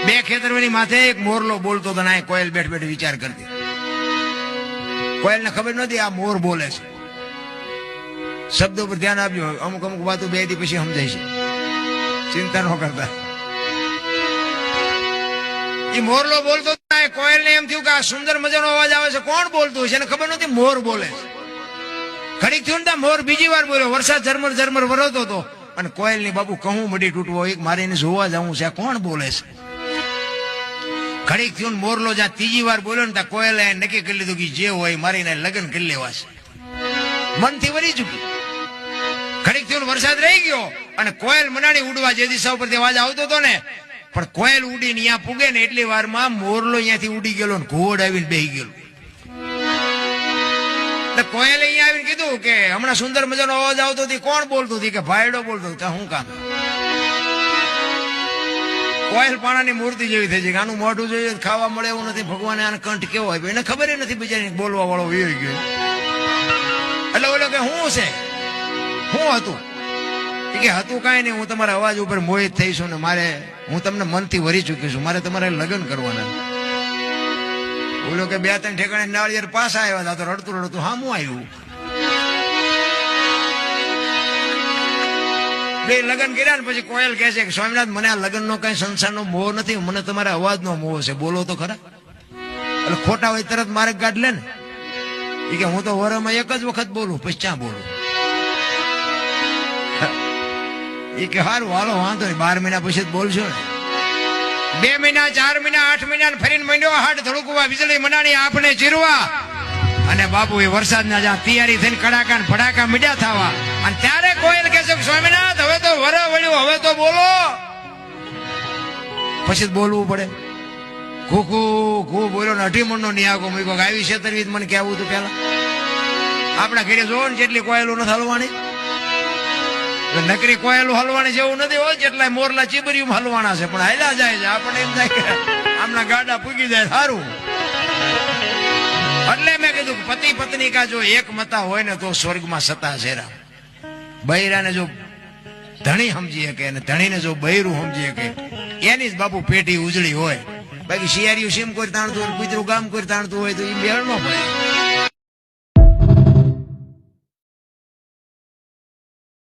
બે ખેતરની માથે એક મોરલો બોલતો હતો, ના કોયલ બેઠ બેઠ વિચાર કરતી. કોયલ ને ખબર નહોતી આ મોર બોલે છે. શબ્દો પર ધ્યાન આપજો, અમુક અમુક વાતો બે દી પછી સમજાય છે, ચિંતા ન કરતા. એ મોરલો બોલતો કોયલ ને એમ થયું કે આ સુંદર મજાનો અવાજ આવે છે, કોણ બોલતું છે? એને ખબર નહોતી મોર બોલે છે. ઘડીક થયું ને મોર બીજી વાર બોલ્યો. વરસાદ ઝરમર ઝરમર વરસતો હતો અને કોયલ ની બાબુ કહું મડી તૂટવો, એક મારે એને જોવા જવું છે, કોણ બોલે છે? ઘડીક થયું ને મોરલો જ્યાં ત્રીજી વાર બોલ્યો ને ત્યાં કોયલ નક્કી કરી લીધું કે જે હોય મારીને લગ્ન કરી લેવા છે. મનથી વળી ચૂકી. ઘડીક થયું વરસાદ રહી ગયો અને કોયલ મનાડી ઉડવા જે દિશા ઉપરથી અવાજ આવતો હતો ને, પણ કોયલ ઉડીને અહીંયા પૂગે ને એટલી વારમાં મોરલો અહીંયાથી ઉડી ગયેલો ને ઘોડ આવીને બેહી ગયેલો. કોયલ અહીંયા આવીને કીધું કે હમણાં સુંદર મજાનો અવાજ આવતો હતી, કોણ બોલતું હતી? કે ભાઈડો બોલતો હતો. શું કામ? કોયલ પાણાની મૂર્તિ જેવી થઈ છે કે આનું મોઢું જોઈએ ખાવા મળે એવું નથી. ભગવાને આને કંઠ કેવો આપ્યો એને ખબર નથી, બિચારી બોલવા વાળો વયો ગયો. એટલે ઓલો કે શું છે, શું હતું? કે હતું કાંઈ નહીં, હું તમારા અવાજ ઉપર મોહિત થઈશું ને મારે, હું તમને મનથી વરી ચૂકી છું, મારે તમારે લગ્ન કરવાના. બોલો કે બે ત્રણ ઠેકાણે નાળિયેર પાછા આવ્યા હતા તો રડતું રડતું હામું આવ્યું. બે લગ્ન કર્યા ને પછી કોયલ કહે છે કે સ્વામિનાથ મને આ લગ્નનો કઈ સંસારનો મોહ નથી, મને તમારા અવાજનો મોહ છે, બોલો તો ખરા. એટલે ખોટા હોય તરત મારે ગાઢ લે ને. એ કે હું તો વરમાં એક જ વખત બોલું પછી ક્યાં બોલું. એ કે સારું હાલો વાંધો નહીં, 12 મહિના પછી જ બોલશો ને. 2 મહિના 4 મહિના 8 મહિના ફરીને મહિનો હાડ ધડકવા વીજળી મનાણી આપણે ચીરવા અને બાપુ એ વરસાદના જ્યાં તૈયારી થઈને કડાકા ને ફડાકા મીડ્યા થવા. અને ત્યારે કોયલ કહે છે સ્વામિનાથ હવે તો વર વળ્યું, હવે તો બોલો. પછી બોલવું પડે. ખોખો ખો બોલ્યો ને 18 મણનો નિયાકો મૂક્યો. આવી છેતરવી મને કહેવું હતું પેલા. આપણા ઘરે જોવો ને જેટલી કોયલો નથી હલવાની, નકરી કોયલું હલવાની જેવું નથી હોય, જેટલા મોરલા ચીબરીયું હલવાના છે, પણ હાલ્યા જાય છે. આપણે એમ થાય કે આમના ગાડા પૂગી જાય સારું. એટલે મેં કીધું પતિ પત્ની કા જો એક મતા હોય ને તો સ્વર્ગમાં સતા શેરા. બૈરાને જો ધણી સમજી શકે અને ધણીને જો બૈરું સમજી શકે એની જ બાપુ પેટી ઉજળી હોય. બાકી શિયાળીયું સીમ કોઈ તાણતું હોય, કૂતરું ગામ કોઈ તાણતું હોય તો એ મેળ ન પડે.